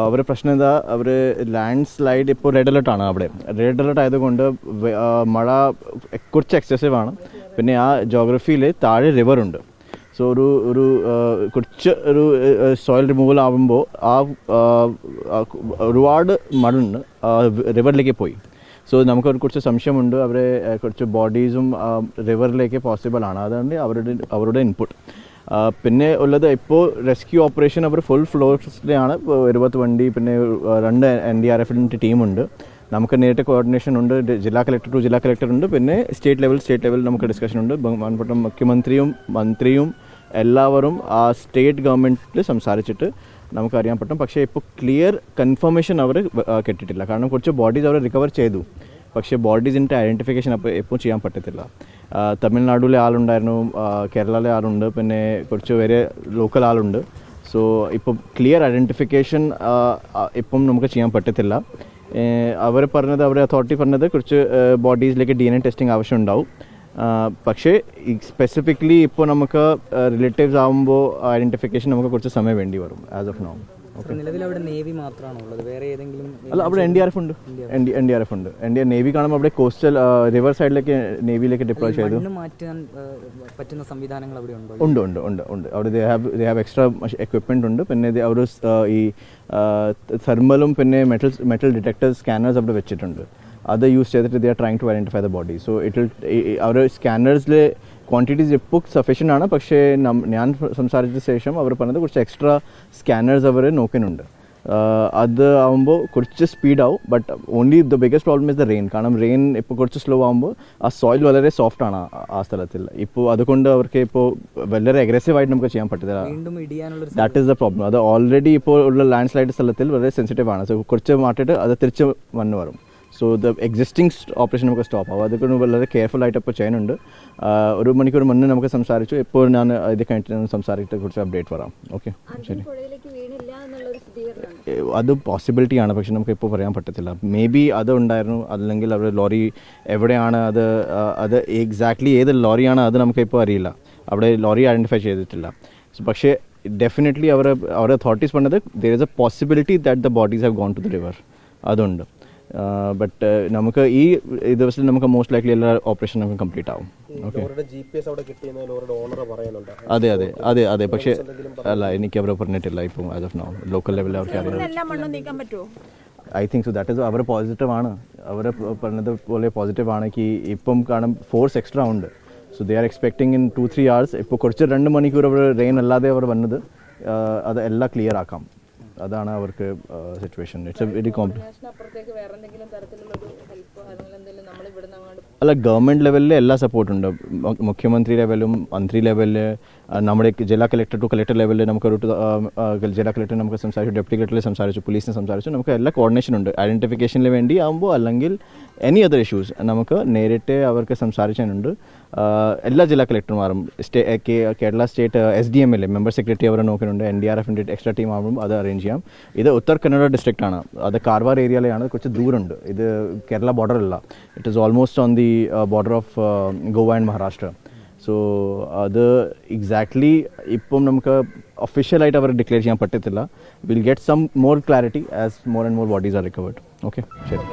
അവരുടെ പ്രശ്നം എന്താ, അവർ ലാൻഡ് സ്ലൈഡ് ഇപ്പോൾ റെഡ് അലർട്ടാണ്. അവിടെ റെഡ് അലർട്ട് ആയതുകൊണ്ട് മഴ കുറച്ച് എക്സസീവ് ആണ്. പിന്നെ ആ ജോഗ്രഫിയിൽ താഴെ റിവറുണ്ട്. സോ ഒരു കുറച്ച് ഒരു സോയിൽ റിമൂവൽ ആകുമ്പോൾ ഒരുപാട് മണ്ണ് റിവറിലേക്ക് പോയി. സോ നമുക്ക് കുറച്ച് സംശയമുണ്ട്, അവരെ കുറച്ച് ബോഡീസും റിവറിലേക്ക് പോസിബിൾ ആണ്. അതാണ് അവരുടെ ഇൻപുട്ട്. പിന്നെ ഉള്ളത് ഇപ്പോൾ റെസ്ക്യൂ ഓപ്പറേഷൻ അവർ ഫുൾ ഫ്ലോസിലാണ്. 20 വണ്ടി, പിന്നെ 2 NDRF ടീമുണ്ട്. നമുക്ക് നേരിട്ട് കോർഡിനേഷൻ ഉണ്ട്. ജില്ലാ കളക്ടർ ടു ജില്ലാ കളക്ടർ ഉണ്ട്. പിന്നെ സ്റ്റേറ്റ് ലെവൽ നമുക്ക് ഡിസ്കഷൻ ഉണ്ട്. ബഹുമാനപ്പെട്ട മുഖ്യമന്ത്രിയും മന്ത്രിയും എല്ലാവരും ആ സ്റ്റേറ്റ് ഗവൺമെൻറ്റിൽ സംസാരിച്ചിട്ട് നമുക്കറിയാൻ പറ്റും. പക്ഷേ ഇപ്പോൾ ക്ലിയർ കൺഫർമേഷൻ അവർ കിട്ടിയിട്ടില്ല. കാരണം കുറച്ച് ബോഡീസ് അവർ റിക്കവർ ചെയ്തു, പക്ഷേ ബോഡീസിൻ്റെ ഐഡൻറ്റിഫിക്കേഷൻ ഇപ്പോൾ ചെയ്യാൻ പറ്റത്തില്ല. തമിഴ്നാട്ടിലെ ആളുണ്ടായിരുന്നു, കേരളയിലെ ആളുണ്ട്, പിന്നെ കുറച്ച് വേറെ ലോക്കൽ ആളുണ്ട്. സോ ഇപ്പോൾ ക്ലിയർ ഐഡൻറ്റിഫിക്കേഷൻ ഇപ്പം നമുക്ക് ചെയ്യാൻ പറ്റത്തില്ല. അവർ പറഞ്ഞത്, അവരുടെ അതോറിറ്റി പറഞ്ഞത് കുറച്ച് ബോഡീസിലേക്ക് DNA ടെസ്റ്റിംഗ് ആവശ്യമുണ്ടാവും. പക്ഷേ സ്പെസിഫിക്കലി ഇപ്പോൾ നമുക്ക് റിലേറ്റീവ്സ് ആകുമ്പോൾ ഐഡൻറ്റിഫിക്കേഷൻ നമുക്ക് കുറച്ച് സമയം വേണ്ടി വരും ആസ് ഓഫ് നൗ. നിലവിൽ അവിടെ നേവി മാത്രമാണോ ഉള്ളത്? വേറെ ഏതെങ്കിലും? അല്ല, അവിടെ NDRF ഉണ്ട്. NDRF ഉണ്ട്. നേവി കാണുമ്പോൾ അവിടെ കോസ്റ്റൽ റിവർ സൈഡിലേക്ക് നേവിയിലേക്ക് ഡിപ്ലോയ് ചെയ്തു. മാറ്റാൻ പറ്റുന്ന സംവിധാനങ്ങൾ അവിടെ ഉണ്ടോ? ഉണ്ട്. അവിടെ ദേ ഹാവ് എക്സ്ട്രാ എക്വിപ്മെൻറ്റ് ഉണ്ട്. പിന്നെ അവർ ഈ തെർമലും പിന്നെ മെറ്റൽ ഡിറ്റക്ടർ സ്കാനേഴ്സ് അവിടെ വെച്ചിട്ടുണ്ട്. അത് യൂസ് ചെയ്തിട്ട് they are trying to identify the body. So അവർ സ്കാനേഴ്സിൽ ക്വാണ്ടിറ്റീസ് ഇപ്പോൾ സഫീഷ്യൻ്റ് ആണ്. പക്ഷേ ഞാൻ സംസാരിച്ച ശേഷം അവർ പറഞ്ഞത് കുറച്ച് എക്സ്ട്രാ സ്കാനേഴ്സ് അവർ നോക്കുന്നുണ്ട്. അത് ആകുമ്പോൾ കുറച്ച് സ്പീഡാവും. But only the biggest problem is the rain. കാരണം റെയിൻ ഇപ്പോൾ കുറച്ച് സ്ലോ ആകുമ്പോൾ ആ സോയിൽ വളരെ സോഫ്റ്റ് ആണ് ആ സ്ഥലത്തിൽ. ഇപ്പോൾ അതുകൊണ്ട് അവർക്ക് ഇപ്പോൾ വളരെ അഗ്രസീവായിട്ട് നമുക്ക് ചെയ്യാൻ പറ്റില്ല. That is the problem. അത് ഓൾറെഡി ഇപ്പോൾ ഉള്ള ലാൻഡ് സ്ലൈഡ് സ്ഥലത്തിൽ വളരെ സെൻസിറ്റീവ് ആണ്. സോ കുറച്ച് മാറ്റിയിട്ട് അത് തിരിച്ച് വരും. സോ ദ എക്സിസ്റ്റിംഗ് ഓപ്പറേഷൻ നമുക്ക് സ്റ്റോപ്പ് ആവും. അതൊക്കെ വളരെ കെയർഫുൾ ആയിട്ട് ഇപ്പോൾ ചെയ്യുന്നുണ്ട്. 1 മണിക്കൂർ മുന്നേ നമുക്ക് സംസാരിച്ചു. ഇപ്പോൾ ഞാൻ ഇത് കഴിഞ്ഞിട്ട് സംസാരിച്ചിട്ട് കുറച്ച് അപ്ഡേറ്റ് വരാം. ഓക്കെ, ശരി. അത് പോസിബിലിറ്റിയാണ്, പക്ഷെ നമുക്ക് ഇപ്പോൾ പറയാൻ പറ്റത്തില്ല. മേ ബി അത് ഉണ്ടായിരുന്നു, അല്ലെങ്കിൽ അവർ ലോറി എവിടെയാണ്, അത് എക്സാക്ട്ലി ഏത് ലോറിയാണ് അത് നമുക്ക് ഇപ്പോൾ അറിയില്ല. അവിടെ ലോറി ഐഡൻറ്റിഫൈ ചെയ്തിട്ടില്ല. പക്ഷേ ഡെഫിനറ്റ്ലി അവരുടെ അതോറിറ്റീസ് പറഞ്ഞത് there is a possibility that the bodies have gone to the river. അതുണ്ട്. ബട്ട് നമുക്ക് ഈ ദിവസത്തിൽ നമുക്ക് മോസ്റ്റ് ലൈക്ലി എല്ലാ ഓപ്പറേഷൻ നമുക്ക് കംപ്ലീറ്റ് ആവും. ഓക്കെ, അതെ. പക്ഷേ അല്ല, എനിക്ക് അവരെ പറഞ്ഞിട്ടില്ല ഇപ്പോൾ ആസ് ഓഫ് നൗ. ലോക്കൽ ലെവലിൽ അവർക്ക് അറിയാം. I think so. That is അവർ പോസിറ്റീവ് ആണ്. അവർ പറഞ്ഞത് പോലെ പോസിറ്റീവ് ആണ്. ഇപ്പം കാണും ഫോഴ്സ് എക്സ്ട്രാ ഉണ്ട്. So they are expecting in 2-3 hours. ഇപ്പോൾ കുറച്ച് 2 മണിക്കൂർ അവർ റെയിൻ അല്ലാതെ അവർ വന്നത് അത് എല്ലാം ക്ലിയർ ആക്കാം. അതാണ് അവർക്ക് situation. It's A very complicated. അല്ല, ഗവൺമെൻറ് ലെവലിൽ എല്ലാ സപ്പോർട്ടുണ്ട്. മുഖ്യമന്ത്രി ലെവലും മന്ത്രി ലെവലിൽ, നമ്മുടെ ജില്ലാ കളക്ടർ ടു കളക്ടർ ലെവലിൽ നമുക്കൊരു ജില്ലാ കളക്ടർ നമുക്ക് സംസാരിച്ചു, ഡെപ്യൂട്ടി കളക്ടറിൽ സംസാരിച്ചു, പോലീസിനെ സംസാരിച്ചു. നമുക്ക് എല്ലാ കോർഡിനേഷൻ ഉണ്ട്. ഐഡൻറ്റിഫിക്കേഷന് വേണ്ടി ആകുമ്പോൾ അല്ലെങ്കിൽ എനി അതർ ഇഷ്യൂസ് നമുക്ക് നേരിട്ട് അവർക്ക് സംസാരിക്കാനുണ്ട്. എല്ലാ ജില്ലാ കളക്ടർമാരും Kerala state SDM member secretary അവരെ നോക്കുന്നുണ്ട്. NDRF എക്സ്ട്രാ ടീം ആകുമ്പോൾ അത് അറേഞ്ച് ചെയ്യാം. ഇത് ഉത്തർ കന്നഡ ഡിസ്ട്രിക്റ്റ് ആണ്. അത് കാർവാർ ഏരിയയിലാണ്. കുറച്ച് ദൂരമുണ്ട്. ഇത് കേരള ബോർഡർ അല്ല. It is almost on the border of Goa and Maharashtra. So അത് എക്സാക്ട്ലി ഇപ്പം നമുക്ക് ഒഫീഷ്യലായിട്ട് അവർ ഡിക്ലെയർ ചെയ്യാൻ പറ്റത്തില്ല. Will get some more clarity as more and more bodies are recovered. Okay, ശരി.